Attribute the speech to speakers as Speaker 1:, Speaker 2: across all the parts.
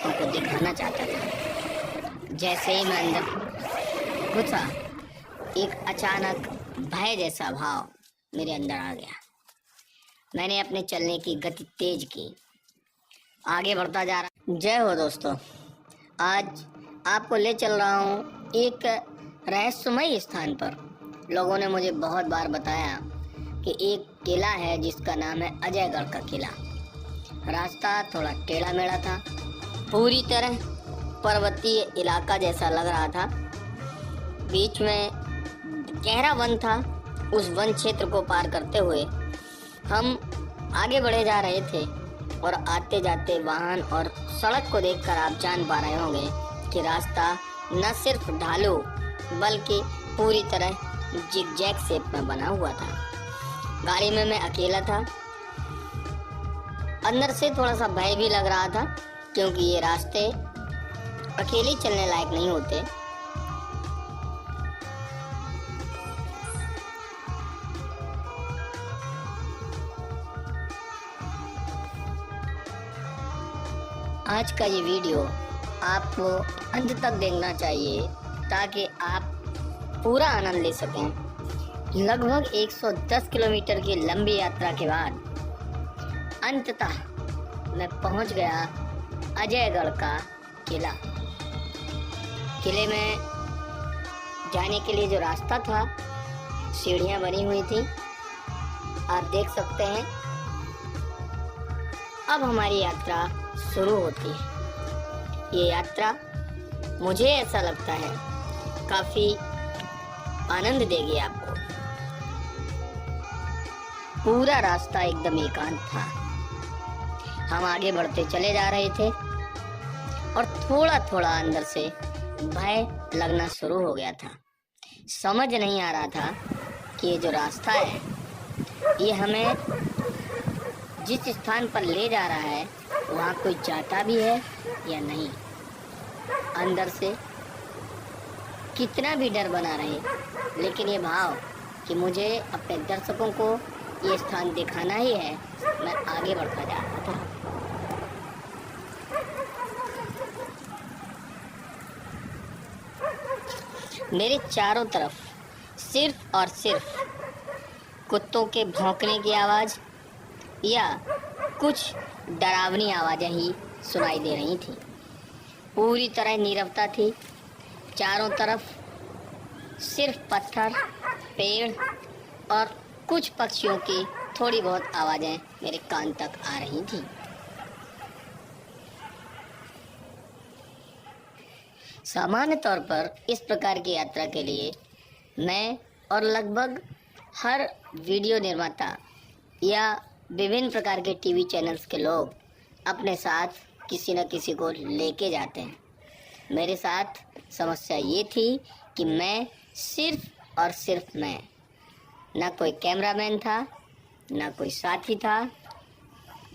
Speaker 1: उनको दिखाना चाहता था। जैसे ही मैं अंदर घुसा, एक अचानक भय जैसा भाव मेरे अंदर आ गया। मैंने अपने चलने की गति तेज की, आगे बढ़ता जा रहा। जय हो दोस्तों, आज आपको ले चल रहा हूँ एक रहस्यमय स्थान पर। लोगों ने मुझे बहुत बार बताया कि एक किला है जिसका नाम है अजयगढ़ का किला। रास्ता थोड़ा टेढ़ा मेढ़ा था, पूरी तरह पर्वतीय इलाका जैसा लग रहा था। बीच में गहरा वन था। उस वन क्षेत्र को पार करते हुए हम आगे बढ़े जा रहे थे और आते जाते वाहन और सड़क को देखकर आप जान पा रहे होंगे कि रास्ता न सिर्फ ढालू बल्कि पूरी तरह जिगजैग शेप में बना हुआ था। गाड़ी में मैं अकेला था। अंदर से थोड़ा सा भय भी लग रहा था, क्योंकि ये रास्ते अकेले चलने लायक नहीं होते। आज का ये वीडियो आपको अंत तक देखना चाहिए ताकि आप पूरा आनंद ले सकें। लगभग 110 किलोमीटर की लंबी यात्रा के बाद अंततः मैं पहुंच गया अजयगढ़ का किला। किले में जाने के लिए जो रास्ता था, सीढ़ियां बनी हुई थी, आप देख सकते हैं। अब हमारी यात्रा शुरू होती है। ये यात्रा मुझे ऐसा लगता है काफी आनंद देगी आपको। पूरा रास्ता एकदम एकांत था। हम आगे बढ़ते चले जा रहे थे और थोड़ा थोड़ा अंदर से भय लगना शुरू हो गया था। समझ नहीं आ रहा था कि ये जो रास्ता है ये हमें जिस स्थान पर ले जा रहा है वहाँ कोई जाता भी है या नहीं। अंदर से कितना भी डर बना रहे, लेकिन ये भाव कि मुझे अपने दर्शकों को ये स्थान दिखाना ही है, मैं आगे बढ़ता जा रहा था। मेरे चारों तरफ सिर्फ और सिर्फ कुत्तों के भौंकने की आवाज़ या कुछ डरावनी आवाज़ें ही सुनाई दे रही थी। पूरी तरह नीरवता थी। चारों तरफ सिर्फ पत्थर, पेड़ और कुछ पक्षियों की थोड़ी बहुत आवाज़ें मेरे कान तक आ रही थी। सामान्य तौर पर इस प्रकार की यात्रा के लिए मैं और लगभग हर वीडियो निर्माता या विभिन्न प्रकार के टीवी चैनल्स के लोग अपने साथ किसी न किसी को लेके जाते हैं। मेरे साथ समस्या ये थी कि मैं सिर्फ और सिर्फ मैं, ना कोई कैमरामैन था, ना कोई साथी था।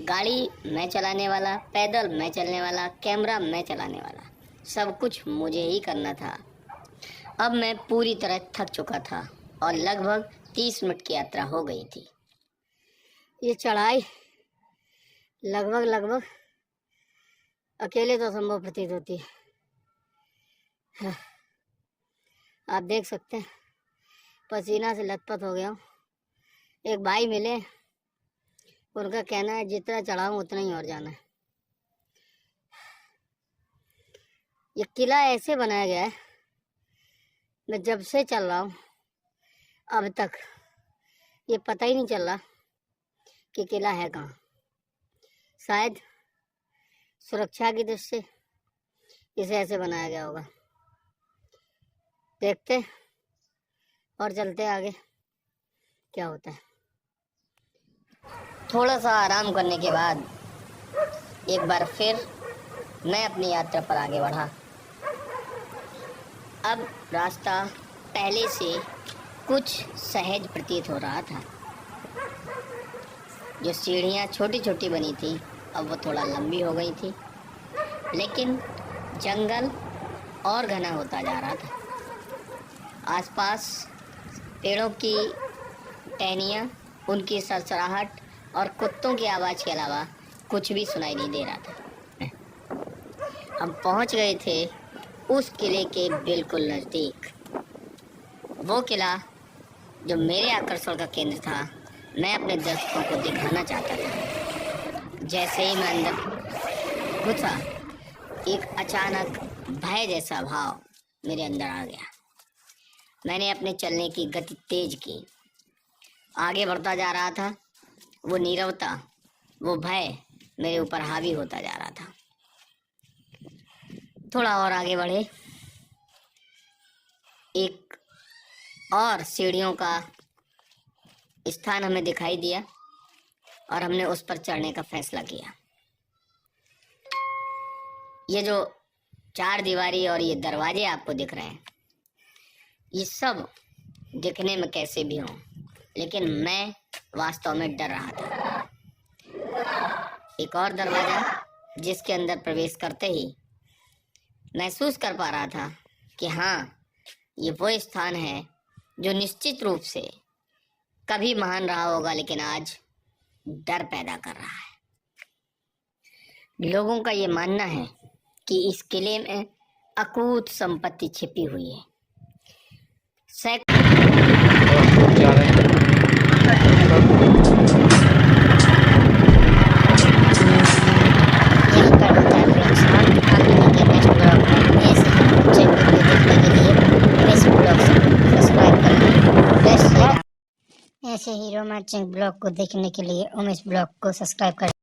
Speaker 1: गाड़ी मैं चलाने वाला, पैदल मैं चलने वाला, कैमरा मैं चलाने वाला, सब कुछ मुझे ही करना था। अब मैं पूरी तरह थक चुका था और लगभग 30 मिनट की यात्रा हो गई थी। ये चढ़ाई लगभग अकेले तो संभव प्रतीत होती है। आप देख सकते हैं पसीना से लथपथ हो गया हूँ। एक भाई मिले, उनका कहना है जितना चढ़ाऊँ उतना ही और जाना है। ये किला ऐसे बनाया गया है, मैं जब से चल रहा हूँ अब तक ये पता ही नहीं चल रहा कि किला है कहाँ। शायद सुरक्षा की दृष्टि से इसे ऐसे बनाया गया होगा। देखते और चलते आगे क्या होता है। थोड़ा सा आराम करने के बाद एक बार फिर मैं अपनी यात्रा पर आगे बढ़ा। अब रास्ता पहले से कुछ सहज प्रतीत हो रहा था। जो सीढ़ियाँ छोटी छोटी बनी थी अब वो थोड़ा लंबी हो गई थी, लेकिन जंगल और घना होता जा रहा था। आसपास पेड़ों की टहनियाँ, उनकी सरसराहट और कुत्तों की आवाज़ के अलावा कुछ भी सुनाई नहीं दे रहा था। हम पहुंच गए थे उस किले के बिल्कुल नज़दीक। वो किला जो मेरे आकर्षण का केंद्र था, मैं अपने दर्शकों को दिखाना चाहता था। जैसे ही मैं अंदर घुसा, एक अचानक भय जैसा भाव मेरे अंदर आ गया। मैंने अपने चलने की गति तेज की, आगे बढ़ता जा रहा था। वो नीरवता, वो भय मेरे ऊपर हावी होता जा रहा था। थोड़ा और आगे बढ़े, एक और सीढ़ियों का स्थान हमें दिखाई दिया और हमने उस पर चढ़ने का फैसला किया। ये जो चार दीवारी और ये दरवाजे आपको दिख रहे हैं, ये सब दिखने में कैसे भी हों, लेकिन मैं वास्तव में डर रहा था। एक और दरवाजा जिसके अंदर प्रवेश करते ही महसूस कर पा रहा था कि हाँ, ये वो स्थान है जो निश्चित रूप से कभी महान रहा होगा, लेकिन आज डर पैदा कर रहा है। लोगों का ये मानना है कि इस किले में अकूत संपत्ति छिपी हुई है।
Speaker 2: जा रहे हैं।
Speaker 1: यहीं पर होता है ब्लॉग समाप्त। आप मिलेंगे नेक्स्ट ब्लॉग में ऐसे ही अच्छे वीडियो देखने के लिए इस ब्लॉग से सब्सक्राइब करें। जय श्री राम। ऐसे ही रोमांचक ब्लॉग को देखने के लिए उमेश ब्लॉग को सब्सक्राइब करें।